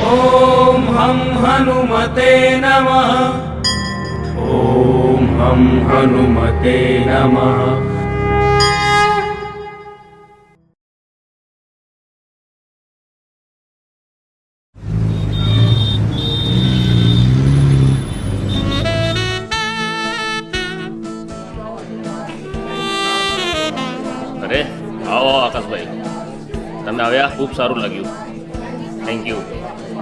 ॐ हं हनुमते नमः। ॐ हं हनुमते नमः। અરે આવો આકાશભાઈ, તમે આવ્યા ખૂબ સારું લાગ્યું. Thank you.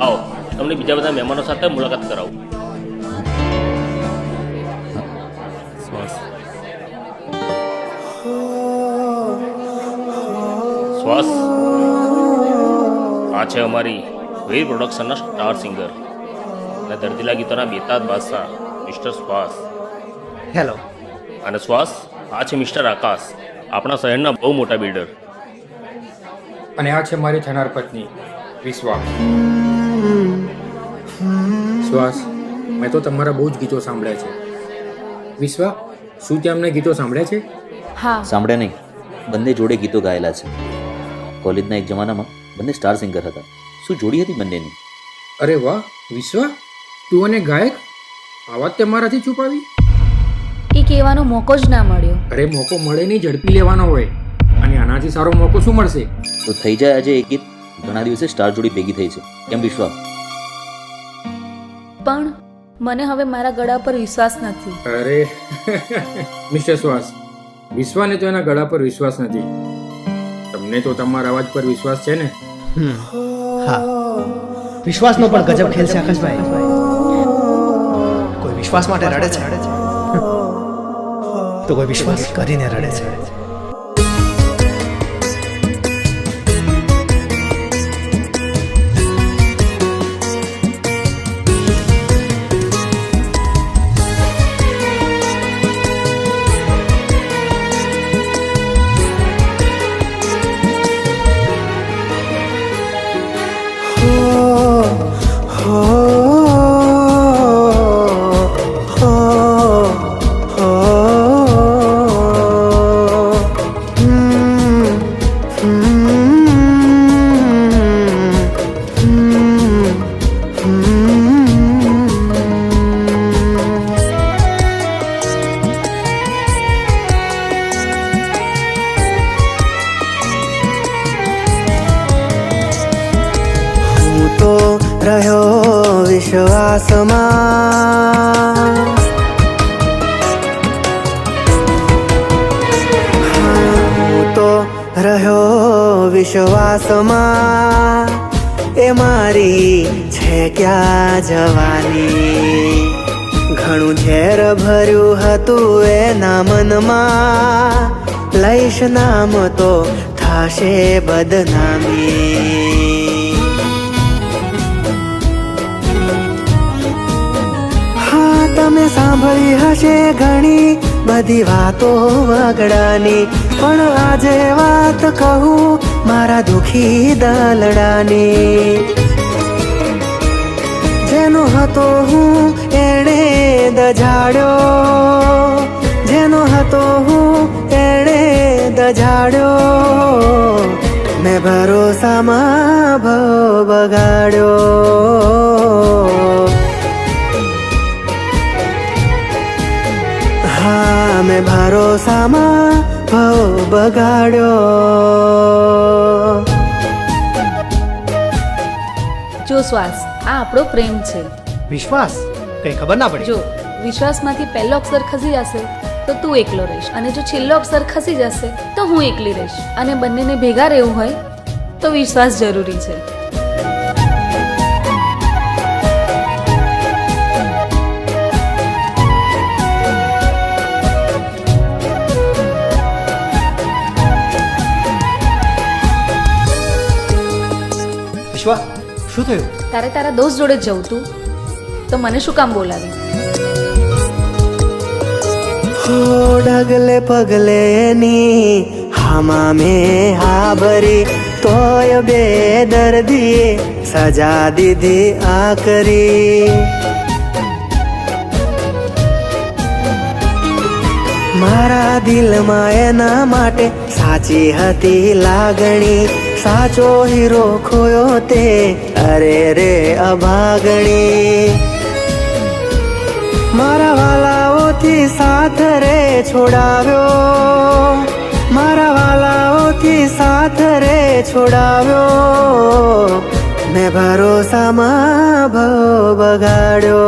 આવો, તમને બીજા બધા મહેમાનો સાથે મુલાકાત કરાવું. શ્વાસ. આ છે અમારી વીર પ્રોડક્શનના સ્ટાર સિંગર અને દર્દીલા ગીતોના બેતાજ બાદશાહ મિસ્ટર શ્વાસ. હેલો. અને શ્વાસ, આ છે મિસ્ટર આકાશ, આપણા શહેરના બહુ મોટા બિલ્ડર. અને આ છે મારી થનાર પત્ની વિશ્વા. શ્વાસ, મેં તો તમારા બહુ જ ગીતો સાંભળ્યા છે. વિશ્વા, શું તે અમને ગીતો સાંભળ્યા છે? હા. સાંભળ્યા નહીં, બંને જોડે ગીતો ગાયેલા છે. કોલેજના એક જમાનામાં બંને સ્ટાર સિંગર હતા. શું જોડી હતી બંનેની! અરે વાહ વિશ્વા, તું અને ગાયક! આ વાત તે મારાથી છુપાવી. એ કહેવાનો મોકો જ ના મળ્યો. અરે મોકો મળે નહીં, ઝડપી લેવાનો હોય. અને આનાથી સારો મોકો શું મળશે? તો થઈ જાય આજે એક ગીત. ઘણા દિવસે સ્ટાર જોડી ભેગી થઈ છે. કેમ વિશ્વા? પણ મને હવે મારા ગળા પર વિશ્વાસ નથી. અરે મિસ્ટર શ્વાસ, વિશ્વાને તો એના ગળા પર વિશ્વાસ નથી. તમને તો તમારા અવાજ પર વિશ્વાસ છે ને? હા, વિશ્વાસનો પણ ગજબ ખેલ છે આકાશભાઈ. કોઈ વિશ્વાસ માટે રડે છે તો કોઈ વિશ્વાસ કરીને રડે છે. રહ્યો વિશ્વાસમાં, હું તો રહ્યો વિશ્વાસમાં. એ મારી છે ક્યાં જવાની, ઘણું ઝેર ભર્યું હતું એના મનમાં. લઈશ નામ તો થાશે બદનામી. તમે સાંભળી હશે ઘણી બધી વાતો વગડાની, પણ આજે વાત કહું મારા દુખી દલડાની. જેનો હતો હું એણે દજાડ્યો, જેનો હતો હું એણે દજાડ્યો. મેં ભરોસામાં ભાવ બગાડ્યો. હા, મેં ભરોસામાં ભાવ બગાડ્યો. જો શ્વાસ, આ આપણો પ્રેમ છે. વિશ્વાસ? કઈ ખબર ના પડી. જો વિશ્વાસમાંથી પહેલો અક્ષર ખસી જશે તો તું એકલો રહીશ, અને જો છેલ્લો અક્ષર ખસી જશે તો હું એકલી રહીશ. અને બંનેને ભેગા રહેવું હોય તો વિશ્વાસ જરૂરી છે. વિશ્વા, શું થયું? તારે તારા દોસ્ત જોડે જ જવું તું તો મને શું કામ બોલાવી? હો ડગલે પગલે ની હામા મેં હા ભરી, તોય બે દર્દીએ સજા દીધી આ કરી. મારા દિલમાં એના માટે સાચી હતી લાગણી, સાચો હીરો ખોયો તે અરે રે અભાગણી મારા વાલાઓથી સાથ રે છોડાવ્યો મારા વાલાઓથી સાથ રે છોડાવ્યો મેં ભરોસામાં ભવ બગાડ્યો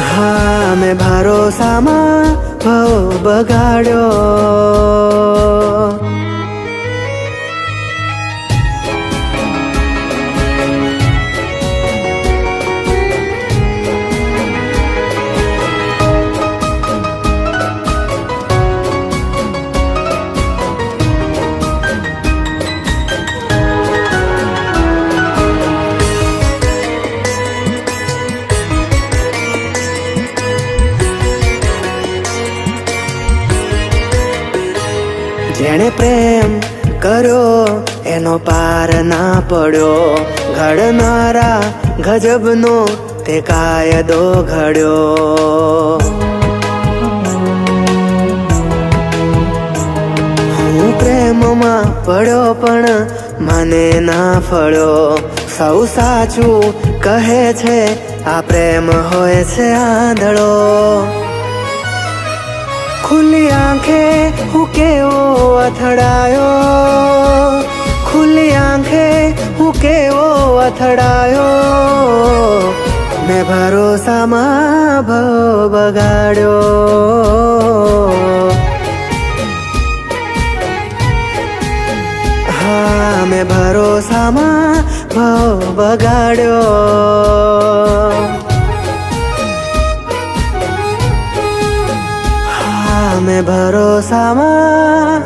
હા મેં ભરોસામાં ભવ બગાડ્યો જેણે પ્રેમ કર્યો એનો પાર ના પડ્યો ઘડનારા ગજબનો તે કાયદો ઘડ્યો હું પ્રેમમાં પડ્યો પણ મને ના ફળ્યો સૌ સાચું કહે છે આ પ્રેમ હોય છે આંધળો ખુલ્લી આંખે હું કેવો અથડાયો ખુલ્લી આંખે હું કેવો અથડાયો મેં ભરોસામાં ભવ બગાડ્યો હા મેં ભરોસામાં ભવ બગાડ્યો મેં ભરોસામાં